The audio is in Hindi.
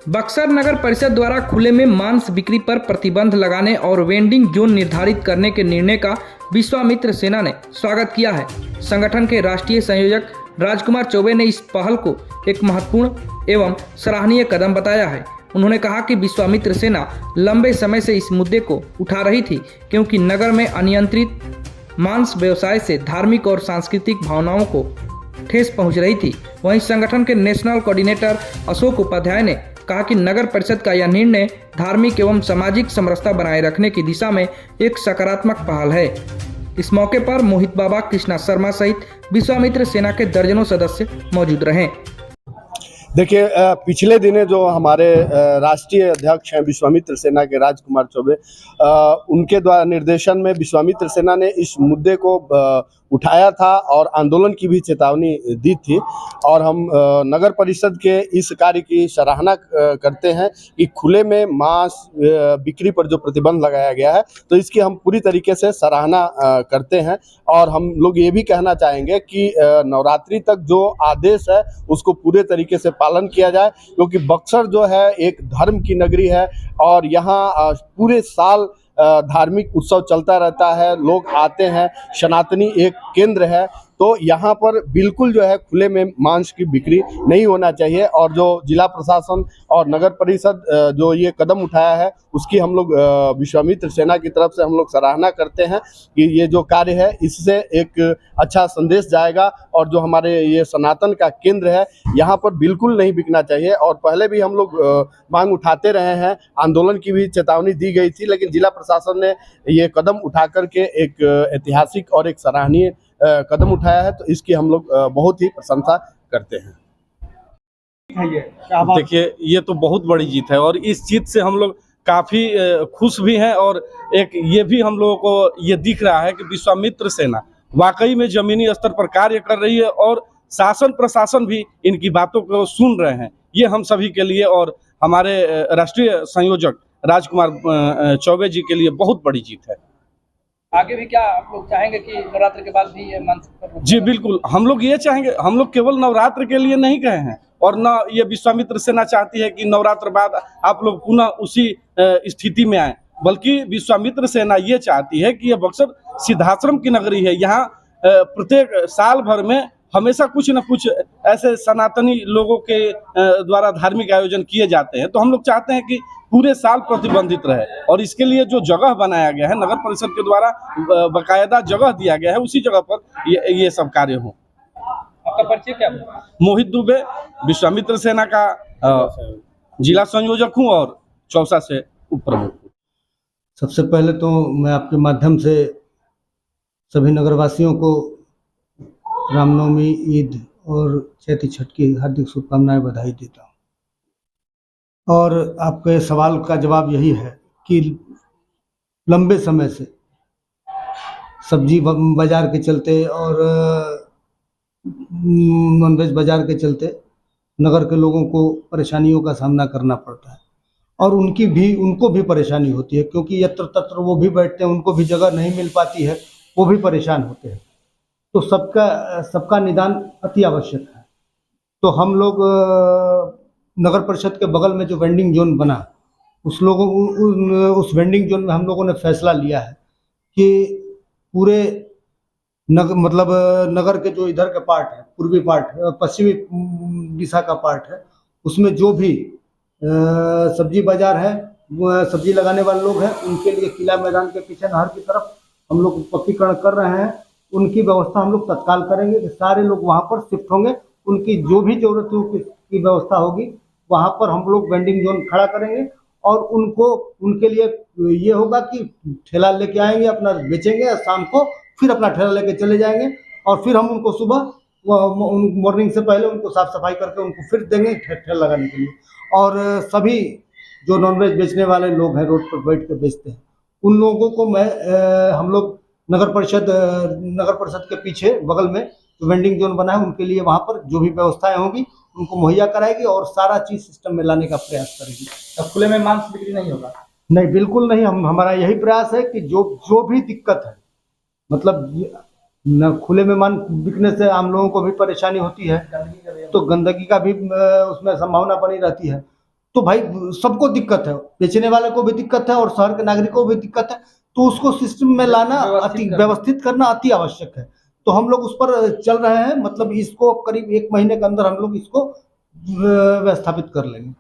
बक्सर नगर परिषद द्वारा खुले में मांस बिक्री पर प्रतिबंध लगाने और वेंडिंग जोन निर्धारित करने के निर्णय का विश्वामित्र सेना ने स्वागत किया है। संगठन के राष्ट्रीय संयोजक राजकुमार चौबे ने इस पहल को एक महत्वपूर्ण एवं सराहनीय कदम बताया है। उन्होंने कहा कि विश्वामित्र सेना लंबे समय से इस मुद्दे को उठा रही थी, क्योंकि नगर में अनियंत्रित मांस व्यवसाय से धार्मिक और सांस्कृतिक भावनाओं को ठेस पहुंच रही थी। वहीं संगठन के नेशनल कोऑर्डिनेटर अशोक उपाध्याय ने कहा कि नगर परिषद का यह निर्णय धार्मिक एवं सामाजिक समरसता बनाए रखने की दिशा में एक सकारात्मक पहल है। इस मौके पर मोहित बाबा, कृष्णा शर्मा सहित विश्वामित्र सेना के दर्जनों सदस्य मौजूद रहे। देखिए, पिछले दिने जो हमारे राष्ट्रीय अध्यक्ष हैं विश्वामित्र सेना के राजकुमार चौबे, उनके द्वारा निर्देशन में विश्वामित्र सेना ने इस मुद्दे को उठाया था और आंदोलन की भी चेतावनी दी थी। और हम नगर परिषद के इस कार्य की सराहना करते हैं कि खुले में मांस बिक्री पर जो प्रतिबंध लगाया गया है, तो इसकी हम पूरी तरीके से सराहना करते हैं। और हम लोग ये भी कहना चाहेंगे कि नवरात्रि तक जो आदेश है उसको पूरे तरीके से पालन किया जाए, क्योंकि बक्सर जो है एक धर्म की नगरी है और यहाँ पूरे साल धार्मिक उत्सव चलता रहता है, लोग आते हैं, सनातनी एक केंद्र है, तो यहाँ पर बिल्कुल जो है खुले में मांस की बिक्री नहीं होना चाहिए। और जो जिला प्रशासन और नगर परिषद जो ये कदम उठाया है उसकी हम लोग विश्वामित्र सेना की तरफ से हम लोग सराहना करते हैं कि ये जो कार्य है इससे एक अच्छा संदेश जाएगा। और जो हमारे ये सनातन का केंद्र है यहाँ पर बिल्कुल नहीं बिकना चाहिए। और पहले भी हम लोग मांग उठाते रहे हैं, आंदोलन की भी चेतावनी दी गई थी, लेकिन जिला प्रशासन ने ये कदम उठा करके एक ऐतिहासिक और एक सराहनीय कदम उठाया है, तो इसकी हम लोग बहुत ही प्रशंसा करते हैं। देखिए, ये तो बहुत बड़ी जीत है और इस जीत से हम लोग काफ़ी खुश भी हैं। और एक ये भी हम लोगों को ये दिख रहा है कि विश्वामित्र सेना वाकई में ज़मीनी स्तर पर कार्य कर रही है और शासन प्रशासन भी इनकी बातों को सुन रहे हैं। ये हम सभी के लिए और हमारे राष्ट्रीय संयोजक राजकुमार चौबे जी के लिए बहुत बड़ी जीत है। आगे भी क्या आप लोग चाहेंगे कि नवरात्र के बाद भी ये मांस पर? जी बिल्कुल, हम लोग ये चाहेंगे। हम लोग केवल नवरात्र के लिए नहीं कहे हैं और न ये विश्वामित्र सेना चाहती है कि नवरात्र बाद आप लोग पुनः उसी स्थिति में आए, बल्कि विश्वामित्र सेना ये चाहती है कि ये बक्सर सिद्धाश्रम की नगरी है। यहाँ प्रत्येक साल भर में हमेशा कुछ न कुछ ऐसे सनातनी लोगों के द्वारा धार्मिक आयोजन किए जाते हैं, तो हम लोग चाहते हैं कि पूरे साल प्रतिबंधित रहे। और इसके लिए जो जगह बनाया गया है नगर परिषद के द्वारा, बाकायदा जगह दिया गया है, उसी जगह पर ये सब कार्य हो। आपका परिचय क्या है? मोहित दुबे, विश्वामित्र सेना का जिला संयोजक हूँ और चौसा से उप प्रमुख हूँ। सबसे पहले तो मैं आपके माध्यम से सभी नगरवासियों को रामनवमी, ईद और चैती छठ की हार्दिक शुभकामनाएं, बधाई देता हूँ। और आपके सवाल का जवाब यही है कि लंबे समय से सब्जी बाज़ार के चलते और नॉनवेज बाज़ार के चलते नगर के लोगों को परेशानियों का सामना करना पड़ता है और उनको भी परेशानी होती है, क्योंकि यत्र तत्र वो भी बैठते हैं, उनको भी जगह नहीं मिल पाती है, वो भी परेशान होते हैं। तो सबका निदान अति आवश्यक है। तो हम लोग नगर परिषद के बगल में जो वेंडिंग जोन बना, उस वेंडिंग जोन में हम लोगों ने फैसला लिया है कि पूरे नगर के जो इधर का पार्ट है, पूर्वी पार्ट, पश्चिमी दिशा का पार्ट है, उसमें जो भी सब्जी बाजार है, सब्जी लगाने वाले लोग हैं, उनके लिए किला मैदान के पीछे नहर की तरफ हम लोग पक्कीकरण कर रहे हैं। उनकी व्यवस्था हम लोग तत्काल करेंगे कि सारे लोग वहाँ पर शिफ्ट होंगे। उनकी जो भी जरूरतों की व्यवस्था होगी वहाँ पर हम लोग वेंडिंग जोन खड़ा करेंगे और उनके लिए ये होगा कि ठेला लेके आएंगे, अपना बेचेंगे और शाम को फिर अपना ठेला लेके चले जाएंगे। और फिर हम उनको सुबह मॉर्निंग से पहले उनको साफ सफाई करके उनको फिर देंगे ठेला लगाने के लिए। और सभी जो नॉनवेज बेचने वाले लोग हैं, रोड पर बैठ के बेचते हैं, उन लोगों को हम लोग नगर परिषद के पीछे बगल में जो वेंडिंग जोन बना है उनके लिए वहाँ पर जो भी व्यवस्थाएं होंगी उनको मुहैया कराएगी और सारा चीज सिस्टम में लाने का प्रयास करेगी। तो खुले में मांस बिक्री नहीं होगा? नहीं, बिल्कुल नहीं। हमारा यही प्रयास है कि जो भी दिक्कत है, मतलब न खुले में मांस बिकने से आम लोगों को भी परेशानी होती है, तो गंदगी का भी उसमें संभावना बनी रहती है। तो भाई सबको दिक्कत है, बेचने वाले को भी दिक्कत है और शहर के नागरिकों को भी दिक्कत है। तो उसको सिस्टम में लाना व्यवस्थित करना अति आवश्यक है। तो हम लोग उस पर चल रहे हैं, मतलब इसको करीब 1 महीने के अंदर हम लोग इसको व्यवस्थापित कर लेंगे।